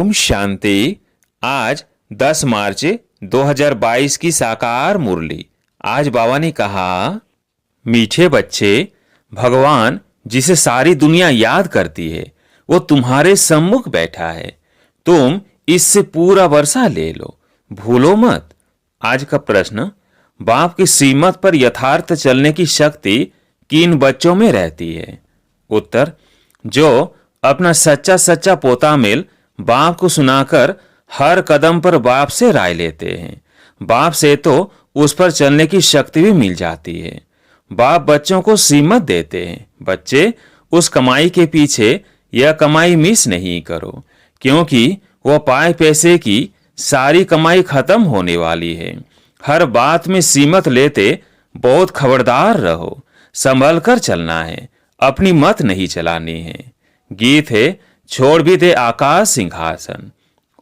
ओम शांति। आज 10 मार्च 2022 की साकार मुरली। आज बाबा ने कहा, मीठे बच्चे, भगवान जिसे सारी दुनिया याद करती है वो तुम्हारे सम्मुख बैठा है। तुम इससे पूरा वर्षा ले लो, भूलो मत। आज का प्रश्न, बाप की सीमत पर यथार्थ चलने की शक्ति किन बच्चों में रहती है? उत्तर, जो अपना सच्चा सच्चा पोता मेल बाप को सुनाकर हर कदम पर बाप से राय लेते हैं। बाप से तो उस पर चलने की शक्ति भी मिल जाती है। बाप बच्चों को सीमत देते हैं, बच्चे उस कमाई के पीछे यह कमाई मिस नहीं करो, क्योंकि वह पाए पैसे की सारी कमाई खत्म होने वाली है। हर बात में सीमत लेते बहुत खबरदार रहो, संभल कर चलना है, अपनी मत नहीं चलानी है। गीत है, छोड़ भी दे आकाश सिंहासन।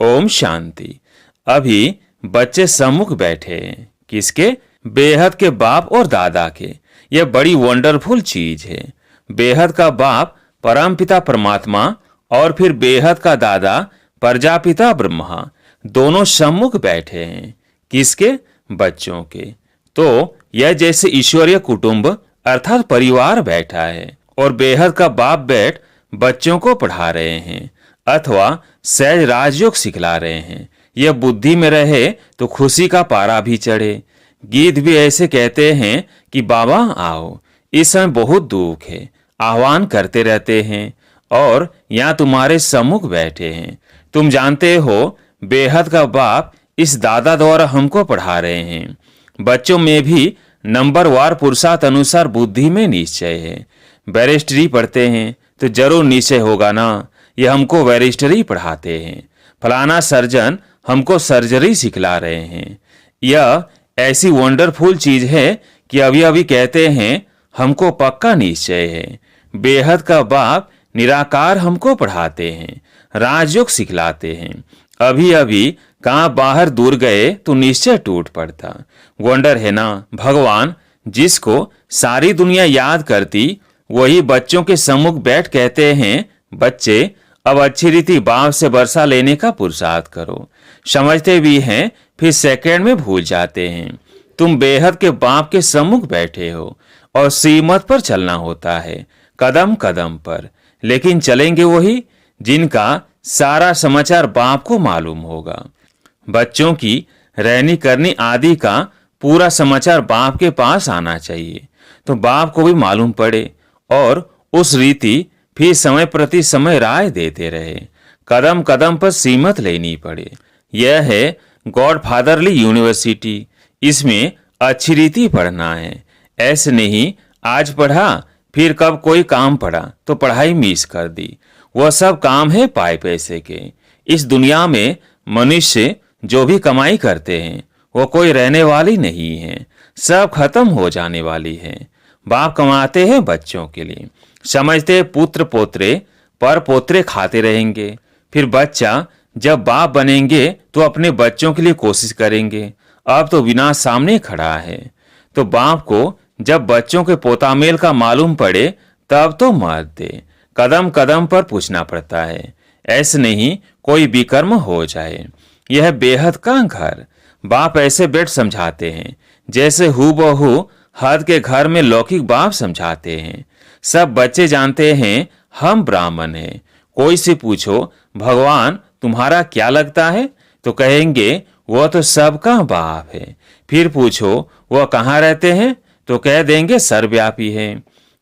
ओम शांति। अभी बच्चे सम्मुख बैठे हैं, किसके? बेहद के बाप और दादा के। यह बड़ी वंडरफुल चीज है। बेहद का बाप परमपिता परमात्मा और फिर बेहद का दादा प्रजापिता ब्रह्मा, दोनों सम्मुख बैठे हैं। किसके? बच्चों के। तो यह जैसे ईश्वरीय कुटुंब अर्थात परिवार बैठा है और बेहद का बाप बैठ बच्चों को पढ़ा रहे हैं अथवा सहज राजयोग सिखला रहे हैं। यह बुद्धि में रहे तो खुशी का पारा भी चढ़े। गीत भी ऐसे कहते हैं कि बाबा आओ, इस समय बहुत दुख है, आह्वान करते रहते हैं और यहाँ तुम्हारे सम्मुख बैठे हैं। तुम जानते हो बेहद का बाप इस दादा द्वारा हमको पढ़ा रहे हैं। बच्चों में भी नंबरवार पुरुषार्थ अनुसार बुद्धि में निश्चय है। बैरिस्टरी पढ़ते हैं तो जरूर निश्चय होगा ना, ये हमको बैरिस्टरी पढ़ाते हैं। फलाना सर्जन हमको सर्जरी सिखला रहे हैं। यह ऐसी वंडरफुल चीज है कि अभी अभी कहते हैं हमको पक्का निश्चय है। बेहद का बाप निराकार हमको पढ़ाते हैं, राजयोग सिखलाते हैं। अभी अभी कहाँ बाहर दूर गए तो निश्चय टूट पड़ता। वंडर है ना। भगवान जिसको सारी दुनिया याद करती वही बच्चों के सम्मुख बैठ कहते हैं, बच्चे अब अच्छी रीति बाप से वर्षा लेने का पुरुषार्थ करो। समझते भी हैं फिर सेकंड में भूल जाते हैं। तुम बेहद के बाप के सम्मुख बैठे हो और सीमत पर चलना होता है, कदम कदम पर। लेकिन चलेंगे वही जिनका सारा समाचार बाप को मालूम होगा। बच्चों की रहनी करनी आदि का पूरा समाचार बाप के पास आना चाहिए, तो बाप को भी मालूम पड़े और उस रीति फिर समय प्रति समय राय देते रहे। कदम कदम पर सीमत लेनी पड़े। यह है गॉड फादरली यूनिवर्सिटी। इसमें अच्छी रीति पढ़ना है। ऐसे नहीं आज पढ़ा फिर कब कोई काम पड़ा तो पढ़ाई मिस कर दी। वह सब काम है पाए पैसे के। इस दुनिया में मनुष्य जो भी कमाई करते हैं वो कोई रहने वाली नहीं है, सब खत्म हो जाने वाली है। बाप कमाते हैं बच्चों के लिए। समझते पुत्र पोत्रे पर पोत्रे खाते रहेंगे। फिर बच्चा जब बाप बनेंगे तो अपने बच्चों के लिए कोशिश करेंगे। अब तो विनाश सामने खड़ा है, तो बाप को जब बच्चों के पोतामेल का मालूम पड़े तब तो मत दे। कदम कदम पर पूछना पड़ता है, ऐसे नहीं कोई विकर्म हो जाए। यह बेहद का घर। बाप ऐसे बैठ समझाते हैं जैसे हूबहू हद के घर में लौकिक बाप समझाते हैं। सब बच्चे जानते हैं हम ब्राह्मण हैं। कोई से पूछो भगवान तुम्हारा क्या लगता है तो कहेंगे वह तो सबका बाप है। फिर पूछो वह कहाँ रहते हैं तो कह देंगे सर्वव्यापी है।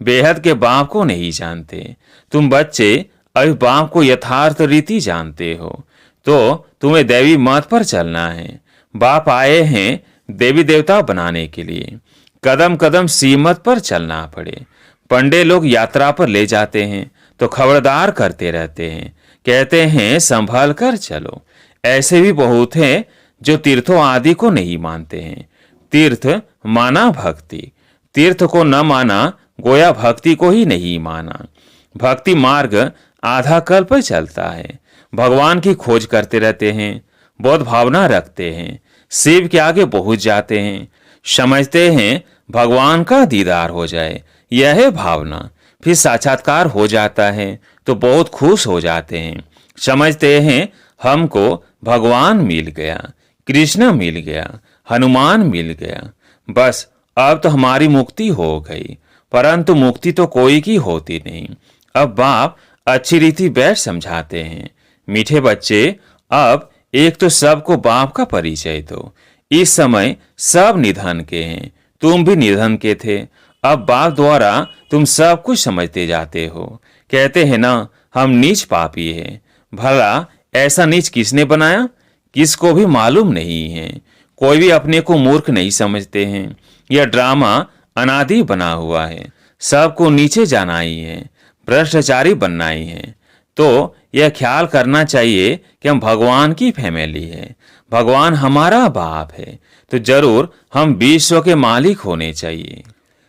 बेहद के बाप को नहीं जानते। तुम बच्चे अभी बाप को यथार्थ रीति जानते हो, तो तुम्हें देवी मत पर चलना है। बाप आए हैं देवी देवता बनाने के लिए। कदम कदम सीमत पर चलना पड़े। पंडे लोग यात्रा पर ले जाते हैं तो खबरदार करते रहते हैं, कहते हैं संभाल कर चलो। ऐसे भी बहुत हैं जो तीर्थों आदि को नहीं मानते हैं। तीर्थ माना भक्ति, तीर्थ को न माना गोया भक्ति को ही नहीं माना। भक्ति मार्ग आधा कल्प पर चलता है। भगवान की खोज करते रहते हैं, बहुत भावना रखते हैं, शिव के आगे पहुंच जाते हैं। समझते हैं भगवान का दीदार हो जाए, यह है भावना। फिर साक्षात्कार हो जाता है तो बहुत खुश हो जाते हैं। समझते हैं हमको भगवान मिल गया, कृष्ण मिल गया, हनुमान मिल गया, बस अब तो हमारी मुक्ति हो गई। परंतु मुक्ति तो कोई की होती नहीं। अब बाप अच्छी रीति बैठ समझाते हैं, मीठे बच्चे, अब एक तो सबको बाप का परिचय दो। इस समय सब निधन के हैं, तुम भी निधन के थे। अब बाप द्वारा तुम सब कुछ समझते जाते हो। कहते हैं ना, हम नीच पापी हैं। भला ऐसा नीच किसने बनाया? किसको भी मालूम नहीं है। कोई भी अपने को मूर्ख नहीं समझते हैं। यह ड्रामा अनादि बना हुआ है। सबको नीचे जाना ही है, भ्रष्टाचारी बनना ही है। तो यह ख्याल करना चाहिए कि हम भगवान की फैमिली है, भगवान हमारा बाप है, तो जरूर हम विश्व के मालिक होने चाहिए।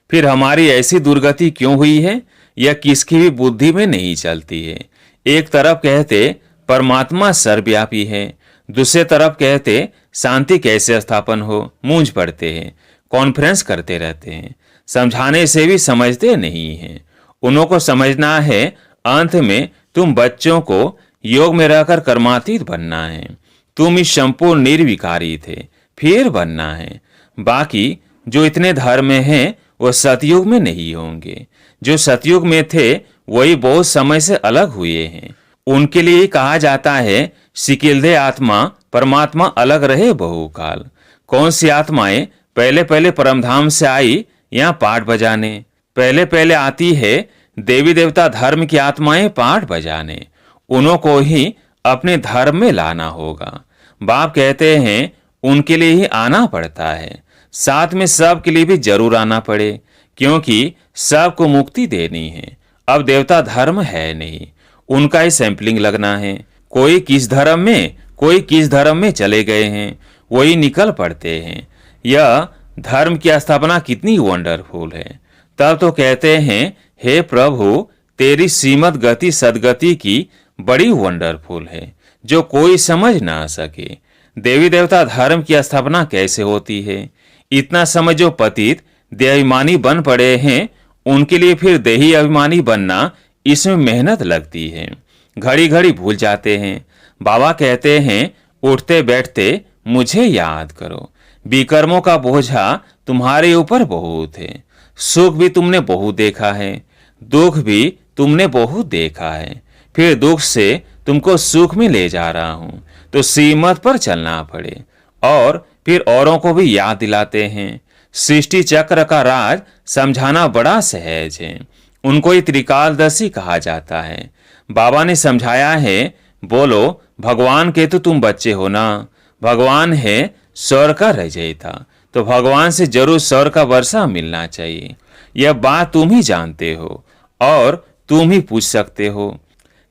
फिर हमारी ऐसी दुर्गति क्यों हुई है, यह किसकी भी बुद्धि में नहीं चलती है। एक तरफ कहते परमात्मा सर्वव्यापी है, दूसरे तरफ कहते शांति कैसे स्थापन हो, मूंझ पड़ते हैं, कॉन्फ्रेंस करते रहते हैं। समझाने से भी समझते नहीं हैं। उन्हों को समझना है अंत में तुम बच्चों को योग में रहकर कर्मातीत बनना है। तुम इस संपूर्ण निर्विकारी थे, फिर बनना है। बाकी जो इतने धर्म में हैं वो सतयुग में नहीं होंगे। जो सतयुग में थे वही बहुत समय से अलग हुए हैं। उनके लिए कहा जाता है सिकिलदे आत्मा परमात्मा अलग रहे बहुकाल। कौन सी आत्माएं पहले पहले परमधाम से आई यहाँ पाठ बजाने? पहले पहले आती है देवी देवता धर्म की आत्माएं पाठ बजाने। उन्हों को ही अपने धर्म में लाना होगा। बाप कहते हैं उनके लिए ही आना पड़ता है, साथ में सबके लिए भी जरूर आना पड़े, क्योंकि सबको मुक्ति देनी है। अब देवता धर्म है नहीं, उनका ही सैंपलिंग लगना है। कोई किस धर्म में, कोई किस धर्म में चले गए हैं, वही निकल पड़ते हैं। यह धर्म की स्थापना कितनी वंडरफुल है। तब तो कहते हैं हे प्रभु, तेरी श्रीमद गति सदगति की बड़ी वंडरफुल है, जो कोई समझ ना सके। देवी देवता धर्म की स्थापना कैसे होती है? इतना समय जो पतित देहाभिमानी बन पड़े हैं, उनके लिए फिर देही अभिमानी बनना, इसमें मेहनत लगती है। घड़ी घड़ी भूल जाते हैं। बाबा कहते हैं उठते बैठते मुझे याद करो। विकर्मों का बोझा तुम्हारे ऊपर बहुत है। सुख भी तुमने बहुत देखा है, दुख भी तुमने बहुत देखा है। फिर दुख से तुमको सुख में ले जा रहा हूं, तो श्रीमत पर चलना पड़े। और फिर औरों को भी याद दिलाते हैं। सृष्टि चक्र का राज समझाना बड़ा सहज है। उनको ही त्रिकालदर्शी कहा जाता है। बाबा ने समझाया है, बोलो भगवान के तो तुम बच्चे हो ना। भगवान है स्वर्ग का रचयिता, तो भगवान से जरूर स्वर्ग का वर्षा मिलना चाहिए। यह बात तुम ही जानते हो और तुम ही पूछ सकते हो।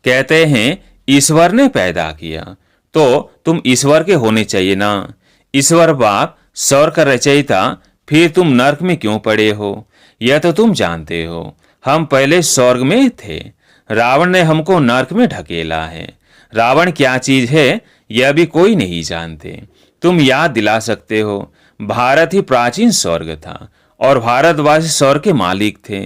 कहते हैं ईश्वर ने पैदा किया, तो तुम ईश्वर के होने चाहिए ना। ईश्वर बाप स्वर्ग का रचयिता, फिर तुम नरक में क्यों पड़े हो, यह तो तुम जानते हो। हम पहले स्वर्ग में थे, रावण ने हमको नरक में ढकेला है। रावण क्या चीज है यह भी कोई नहीं जानते। तुम याद दिला सकते हो, भारत ही प्राचीन स्वर्ग था और भारतवासी स्वर्ग के मालिक थे।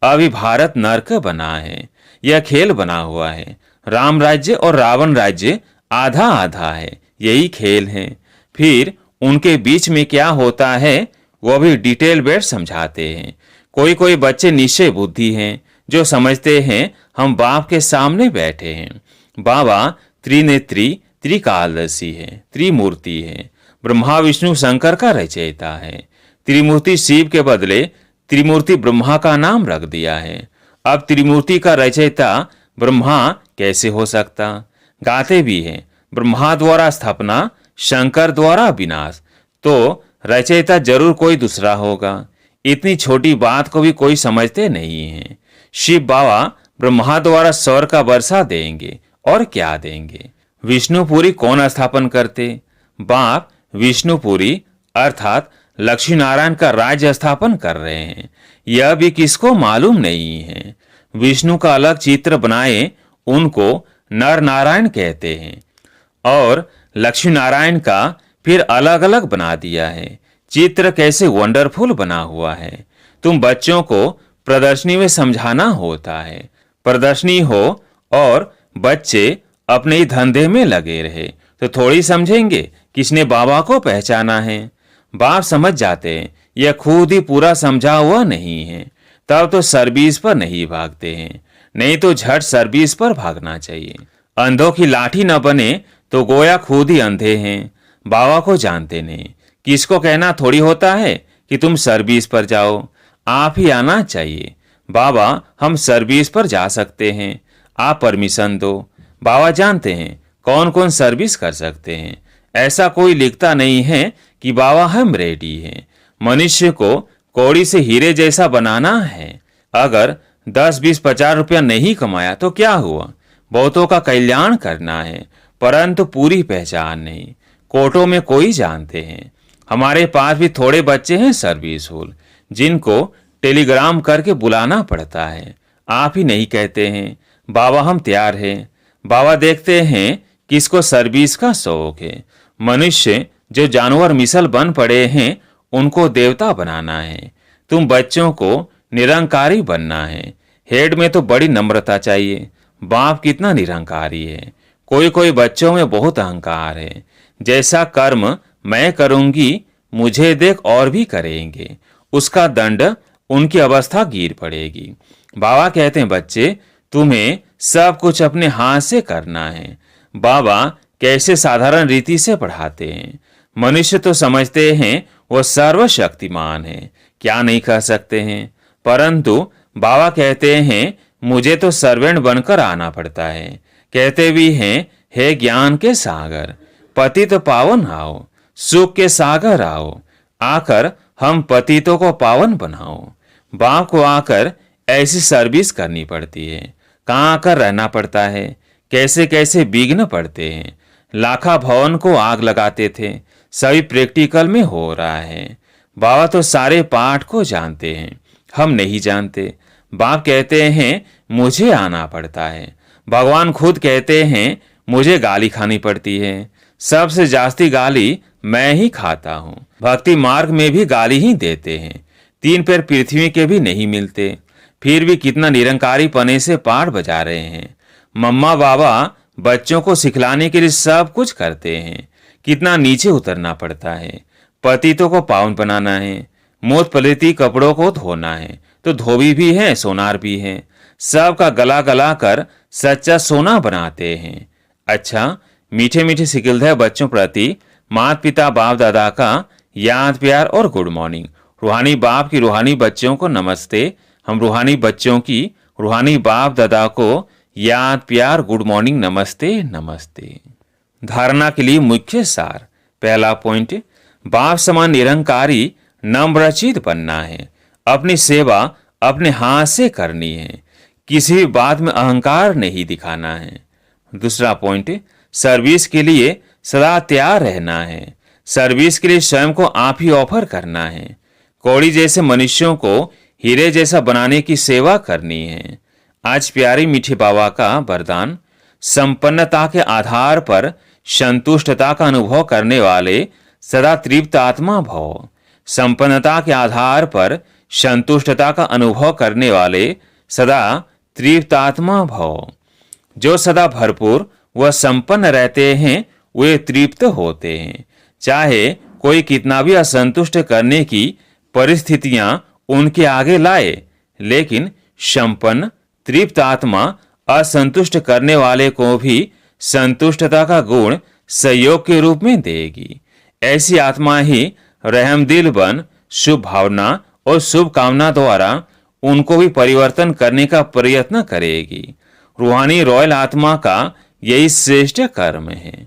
अभी भारत नरक बना है। यह खेल बना हुआ है। राम राज्य और रावण राज्य आधा आधा है, यही खेल है। फिर उनके बीच में क्या होता है वो भी डिटेल बैठ समझाते हैं। कोई कोई बच्चे निश्चय बुद्धि हैं, जो समझते हैं हम बाप के सामने बैठे हैं। बाबा त्रिनेत्री त्रिकालदर्शी है, त्रिमूर्ति है। ब्रह्मा विष्णु शंकर का रचयिता है। त्रिमूर्ति शिव के बदले त्रिमूर्ति ब्रह्मा का नाम रख दिया है। अब त्रिमूर्ति का रचयिता ब्रह्मा कैसे हो सकता? गाते भी हैं ब्रह्मा द्वारा स्थापना, शंकर द्वारा विनाश, तो रचयिता जरूर कोई दूसरा होगा। इतनी छोटी बात को भी कोई समझते नहीं है। शिव बाबा ब्रह्मा द्वारा स्वर्ग का वर्षा देंगे और क्या देंगे। विष्णुपुरी कौन स्थापन करते? बाप विष्णुपुरी अर्थात लक्ष्मी नारायण का राज्य स्थापन कर रहे हैं। यह भी किसको मालूम नहीं है। विष्णु का अलग चित्र बनाए उनको नर नारायण कहते हैं और लक्ष्मी नारायण का फिर अलग अलग बना दिया है। चित्र कैसे वंडरफुल बना हुआ है। तुम बच्चों को प्रदर्शनी में समझाना होता है। प्रदर्शनी हो और बच्चे अपने ही धंधे में लगे रहे तो थोड़ी समझेंगे किसने बाबा को पहचाना है। बाप समझ जाते हैं यह खुद ही पूरा समझा हुआ नहीं है, तब तो सर्विस पर नहीं भागते हैं, नहीं तो झट सर्विस पर भागना चाहिए। अंधों की लाठी न बने तो गोया खुद ही अंधे हैं, बाबा को जानते नहीं। किसको कहना थोड़ी होता है कि तुम सर्विस पर जाओ, आप ही आना चाहिए। बाबा हम सर्विस पर जा सकते हैं, आप परमिशन दो। बाबा जानते हैं कौन कौन सर्विस कर सकते हैं। ऐसा कोई लिखता नहीं है कि बाबा हम रेडी हैं। मनुष्य को कौड़ी से हीरे जैसा बनाना है। अगर 10, 20, 50 रुपया नहीं कमाया तो क्या हुआ, बहुतों का कल्याण करना है, परंतु पूरी पहचान नहीं। कोर्टों में कोई जानते हैं। हमारे पास भी थोड़े बच्चे हैं सर्विसफुल, जिनको टेलीग्राम करके बुलाना पड़ता है। आप ही नहीं कहते हैं बाबा हम तैयार हैं। बाबा देखते हैं किसको सर्विस का शौक है। मनुष्य जो जानवर मिसल बन पड़े हैं उनको देवता बनाना है। तुम बच्चों को निरंकारी बनना है। हेड में तो बड़ी नम्रता चाहिए। बाप कितना निरंकारी है। कोई कोई बच्चों में बहुत अहंकार है। जैसा कर्म मैं करूंगी मुझे देख और भी करेंगे, उसका दंड उनकी अवस्था गिर पड़ेगी। बाबा कहते हैं बच्चे तुम्हें सब कुछ अपने हाथ से करना है। बाबा कैसे साधारण रीति से पढ़ाते हैं। मनुष्य तो समझते हैं वो सर्वशक्तिमान है, क्या नहीं कर सकते हैं, परंतु बाबा कहते हैं मुझे तो सर्वेंट बनकर आना पड़ता है। कहते भी हैं हे ज्ञान के सागर, पतित पावन आओ, सुख के सागर आओ, आकर हम पतितों को पावन बनाओ। बाप को आकर ऐसी सर्विस करनी पड़ती है। कहाँ आकर रहना पड़ता है, कैसे कैसे विघ्न पड़ते हैं। लाखा भवन को आग लगाते थे, सभी प्रैक्टिकल में हो रहा है। बाबा तो सारे पाठ को जानते हैं, हम नहीं जानते। बाप कहते हैं मुझे आना पड़ता है। भगवान खुद कहते हैं मुझे गाली खानी पड़ती है। सबसे जास्ती गाली मैं ही खाता हूँ। भक्ति मार्ग में भी गाली ही देते हैं। 3 पैर पृथ्वी के भी नहीं मिलते, फिर भी कितना निरंकारी पने से पाठ बजा रहे हैं। मम्मा बाबा बच्चों को सिखलाने के लिए सब कुछ करते हैं। कितना नीचे उतरना पड़ता है। पतितों को पावन बनाना है, मोत पलिती कपड़ों को धोना है, तो धोबी भी है सोनार भी है। सबका गला गला कर सच्चा सोना बनाते हैं। अच्छा, मीठे मीठे सिकिलधे बच्चों प्रति माता पिता बाप दादा का याद प्यार और गुड मॉर्निंग। रूहानी बाप की रूहानी बच्चों को नमस्ते। हम रूहानी बच्चों की रूहानी बाप दादा को याद प्यार गुड मॉर्निंग नमस्ते नमस्ते। धारणा के लिए मुख्य सार। पहला पॉइंट, बाप समान निरंकारी नम्रचित बनना है। अपनी सेवा अपने हाथ से करनी है, किसी भी बात में अहंकार नहीं दिखाना है। दूसरा पॉइंट, सर्विस के लिए सदा तैयार रहना है। सर्विस के लिए स्वयं को आप ही ऑफर करना है। कौड़ी जैसे मनुष्यों को हीरे जैसा बनाने की सेवा करनी है। आज प्यारी मीठे बाबा का वरदान, संपन्नता के आधार पर संतुष्टता का अनुभव करने वाले सदा तृप्त आत्मा भव। संपन्नता के आधार पर संतुष्टता का अनुभव करने वाले सदा तृप्त आत्मा भव। जो सदा भरपूर व संपन्न रहते हैं वे तृप्त होते हैं। चाहे कोई कितना भी असंतुष्ट करने की परिस्थितियां उनके आगे लाए, लेकिन संपन्न तृप्त आत्मा असंतुष्ट करने वाले को भी संतुष्टता का गुण सहयोग के रूप में देगी। ऐसी आत्मा ही रहमदिल बन शुभ भावना और शुभ कामना द्वारा उनको भी परिवर्तन करने का प्रयत्न करेगी। रूहानी रॉयल आत्मा का यही श्रेष्ठ कर्म है।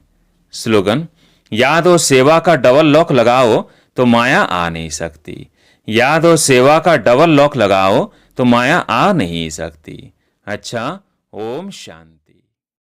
स्लोगन, याद और सेवा का डबल लॉक लगाओ तो माया आ नहीं सकती। याद और सेवा का डबल लॉक लगाओ तो माया आ नहीं सकती। अच्छा, ओम शांति।